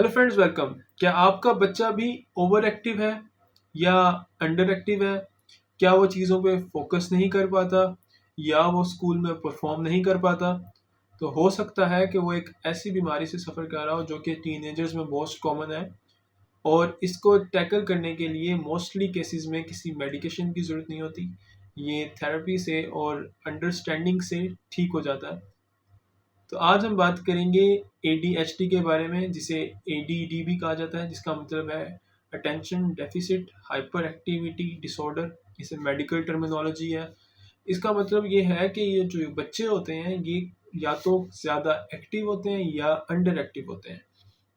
Hello friends, welcome. क्या आपका बच्चा भी ओवर एक्टिव है या अंडर एक्टिव है? क्या वो चीज़ों पे फोकस नहीं कर पाता या वो स्कूल में परफॉर्म नहीं कर पाता? तो हो सकता है कि वो एक ऐसी बीमारी से सफ़र कर रहा हो जो कि टीनेजर्स में मोस्ट कॉमन है। और इसको टैकल करने के लिए मोस्टली केसेस में किसी मेडिकेशन की ज़रूरत नहीं होती। ये थेरेपी से और अंडरस्टैंडिंग से ठीक हो जाता है। तो आज हम बात करेंगे ADHD के बारे में, जिसे ADD भी कहा जाता है, जिसका मतलब है attention deficit hyper activity disorder. इसे मेडिकल टर्मिनोलॉजी है। इसका मतलब ये है कि ये जो बच्चे होते हैं ये या तो ज़्यादा एक्टिव होते हैं या अंडर एक्टिव होते हैं।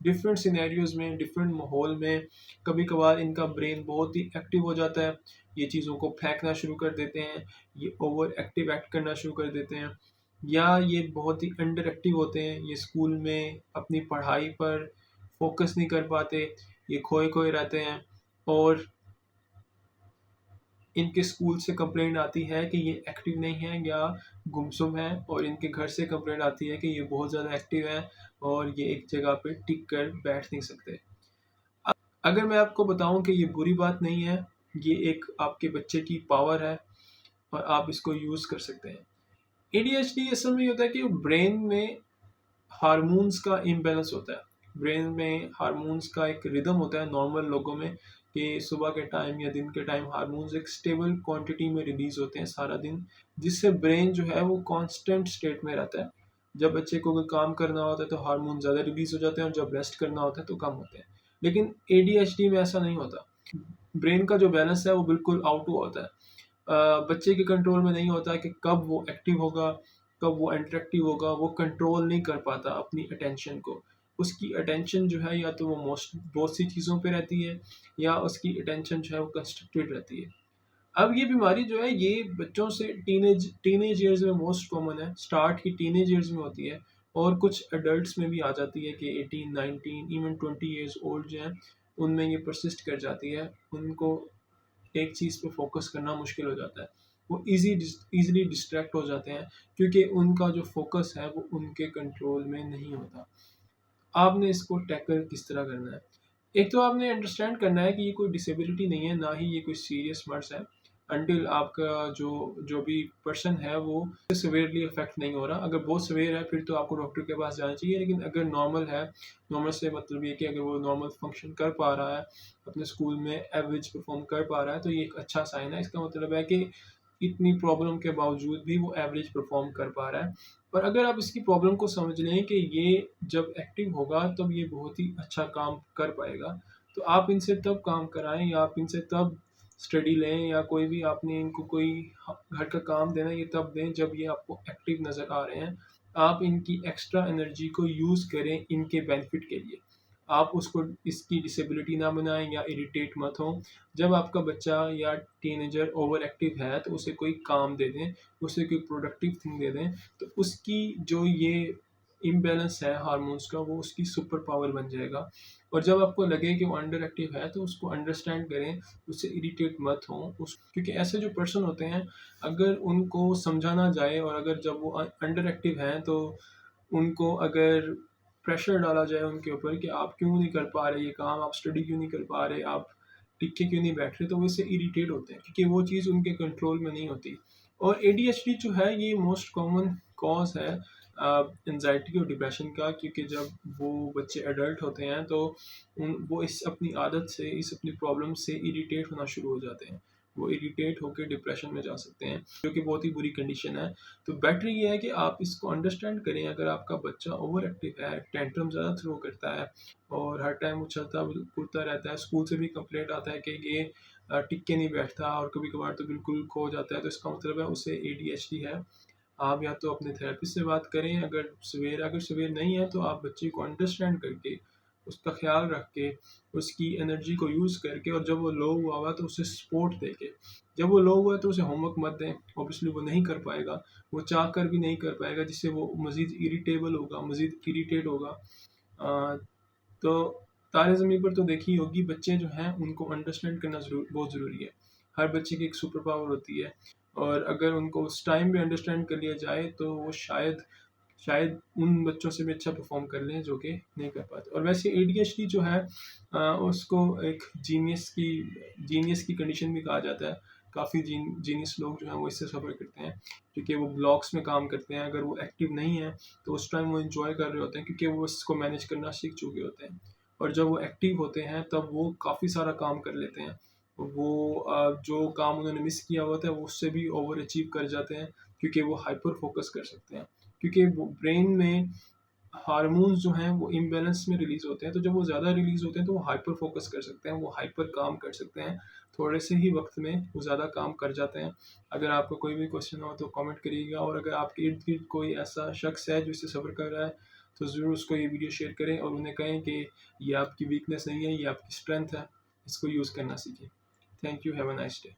डिफरेंट सिनेरियोज में, डिफरेंट माहौल में कभी कभार इनका ब्रेन बहुत ही एक्टिव हो जाता है। ये चीज़ों को फेंकना शुरू कर देते हैं, ये ओवर एक्टिव एक्ट करना शुरू कर देते हैं। या ये बहुत ही अंडर एक्टिव होते हैं, ये स्कूल में अपनी पढ़ाई पर फोकस नहीं कर पाते, ये खोए खोए रहते हैं। और इनके स्कूल से कंप्लेंट आती है कि ये एक्टिव नहीं है या गुमसुम है, और इनके घर से कंप्लेंट आती है कि ये बहुत ज़्यादा एक्टिव है और ये एक जगह पे टिक कर बैठ नहीं सकते। अगर मैं आपको बताऊं कि ये बुरी बात नहीं है, ये एक आपके बच्चे की पावर है और आप इसको यूज़ कर सकते हैं। ADHD असल में ये होता है कि ब्रेन में हार्मोन्स का इम्बैलेंस होता है। ब्रेन में हार्मोन्स का एक रिदम होता है नॉर्मल लोगों में, कि सुबह के टाइम या दिन के टाइम हार्मोन्स एक स्टेबल क्वांटिटी में रिलीज होते हैं सारा दिन, जिससे ब्रेन जो है वो कांस्टेंट स्टेट में रहता है। जब बच्चे को कोई काम करना होता है तो हार्मोन ज़्यादा रिलीज हो जाते हैं और जब रेस्ट करना होता है तो कम होते हैं। लेकिन ADHD में ऐसा नहीं होता। ब्रेन का जो बैलेंस है वो बिल्कुल आउट हुआ होता है। बच्चे के कंट्रोल में नहीं होता है कि कब वो एक्टिव होगा, कब वो इंटरेक्टिव होगा। वो कंट्रोल नहीं कर पाता अपनी अटेंशन को। उसकी अटेंशन जो है या तो वो मोस्ट बहुत सी चीज़ों पे रहती है, या उसकी अटेंशन जो है वो कंस्ट्रक्टेड रहती है। अब ये बीमारी जो है ये बच्चों से टीनेज ईयर्स में मोस्ट कॉमन है, स्टार्ट ही टीनेज ईयर्स में होती है। और कुछ अडल्ट्स में भी आ जाती है कि 18, 19, इवन 20 ईयर्स ओल्ड जो हैं उनमें ये परसिस्ट कर जाती है। उनको एक चीज़ पे फोकस करना मुश्किल हो जाता है। वो ईज़िली डिस्ट्रैक्ट हो जाते हैं, क्योंकि उनका जो फोकस है वो उनके कंट्रोल में नहीं होता। आपने इसको टैकल किस तरह करना है? एक तो आपने अंडरस्टैंड करना है कि ये कोई डिसेबिलिटी नहीं है, ना ही ये कोई सीरियस मर्ज़ है। अंटिल आपका जो जो भी पर्सन है वो सिवियरली अफेक्ट नहीं हो रहा। अगर बहुत सिवियर है फिर तो आपको डॉक्टर के पास जाना चाहिए। लेकिन अगर नॉर्मल है, नॉर्मल से मतलब ये कि अगर वो नॉर्मल फंक्शन कर पा रहा है, अपने स्कूल में एवरेज परफॉर्म कर पा रहा है, तो ये एक अच्छा साइन है। इसका मतलब है कि इतनी प्रॉब्लम के बावजूद भी वो एवरेज परफॉर्म कर पा रहा है। पर अगर आप इसकी प्रॉब्लम को समझ लें कि ये जब एक्टिव होगा तब ये बहुत ही अच्छा काम कर पाएगा, तो आप इनसे तब काम कराएं या आप इनसे तब स्टडी लें, या कोई भी आपने इनको कोई घर का काम देना है ये तब दें जब ये आपको एक्टिव नज़र आ रहे हैं। आप इनकी एक्स्ट्रा एनर्जी को यूज़ करें इनके बेनिफिट के लिए। आप उसको इसकी डिसेबिलिटी ना बनाएं या इरिटेट मत हों। जब आपका बच्चा या टीनेजर ओवर एक्टिव है तो उसे कोई काम दे दें, उसे कोई प्रोडक्टिव थिंग दे दें, तो उसकी जो ये इम्बैलेंस है हार्मोन्स का वो उसकी सुपर पावर बन जाएगा। और जब आपको लगे कि वो अंडर एक्टिव है तो उसको अंडरस्टैंड करें, उससे इरिटेट मत हों उस क्योंकि ऐसे जो पर्सन होते हैं, अगर उनको समझाना जाए और अगर जब वो अंडर एक्टिव हैं तो उनको अगर प्रेशर डाला जाए उनके ऊपर कि आप क्यों नहीं कर पा रहे ये काम, आप स्टडी क्यों नहीं कर पा रहे, आप टिक के क्यों नहीं बैठ रहे, तो वो इससे इरिटेट होते हैं क्योंकि वो चीज़ उनके कंट्रोल में नहीं होती। और ADHD जो है ये मोस्ट कॉमन कॉज है एंजाइटी और डिप्रेशन का, क्योंकि जब वो बच्चे एडल्ट होते हैं तो वो इस अपनी आदत से, इस अपनी प्रॉब्लम से इरिटेट होना शुरू हो जाते हैं। वो इरिटेट होकर डिप्रेशन में जा सकते हैं, जो कि बहुत ही बुरी कंडीशन है। तो बेटर ये है कि आप इसको अंडरस्टैंड करें। अगर आपका बच्चा ओवर एक्टिव है, टेंट्रम ज़्यादा थ्रो करता है और हर टाइम उछलता कूदता रहता है, स्कूल से भी कंप्लेंट आता है कि ये टिक के नहीं बैठता और कभी कभार तो बिल्कुल खो जाता है, तो इसका मतलब है उसे ADHD है। आप या तो अपने थेरेपिस्ट से बात करें, अगर सवेर नहीं है तो आप बच्चे को अंडरस्टैंड करके, उसका ख्याल रख के, उसकी एनर्जी को यूज़ करके, और जब वो लो हुआ तो उसे सपोर्ट दे के। जब वो लो हुआ है तो उसे होमवर्क मत दें, ऑब्वियसली वो नहीं कर पाएगा, वो चाह कर भी नहीं कर पाएगा, जिससे वो मज़ीद इरिटेबल होगा, मज़ीद इरिटेट होगा। अ, तो तारे ज़मीन पर तो देखी होगी, बच्चे जो हैं उनको अंडरस्टैंड करना बहुत ज़रूरी है। हर बच्चे की एक सुपर पावर होती है, और अगर उनको उस टाइम पे अंडरस्टैंड कर लिया जाए तो वो शायद शायद उन बच्चों से भी अच्छा परफॉर्म कर लें जो कि नहीं कर पाते। और वैसे ADHD जो है उसको एक जीनियस की कंडीशन भी कहा जाता है। काफ़ी जीनियस लोग जो हैं वो इससे सफ़र करते हैं, क्योंकि वो ब्लॉक्स में काम करते हैं। अगर वो एक्टिव नहीं है तो उस टाइम वो एंजॉय कर रहे होते हैं, क्योंकि वो इसको मैनेज करना सीख चुके होते हैं। और जब वो एक्टिव होते हैं तब वो काफ़ी सारा काम कर लेते हैं। वो जो काम उन्होंने मिस किया होता है वो उससे भी ओवर अचीव कर जाते हैं, क्योंकि वो हाइपर फोकस कर सकते हैं। क्योंकि वो ब्रेन में हार्मोन्स जो हैं वो इम्बैलेंस में रिलीज़ होते हैं, तो जब वो ज़्यादा रिलीज़ होते हैं तो वो हाइपर फोकस कर सकते हैं, वो हाइपर काम कर सकते हैं। थोड़े से ही वक्त में वो ज़्यादा काम कर जाते हैं। अगर आपको कोई भी क्वेश्चन हो तो कमेंट करिएगा, और अगर आपके इर्द गिर्द कोई ऐसा शख्स है जो इससे सफ़र कर रहा है तो ज़रूर उसको ये वीडियो शेयर करें और उन्हें कहें कि ये आपकी वीकनेस नहीं है, ये आपकी स्ट्रेंथ है, इसको यूज़ करना सीखें। Thank you, have a nice day.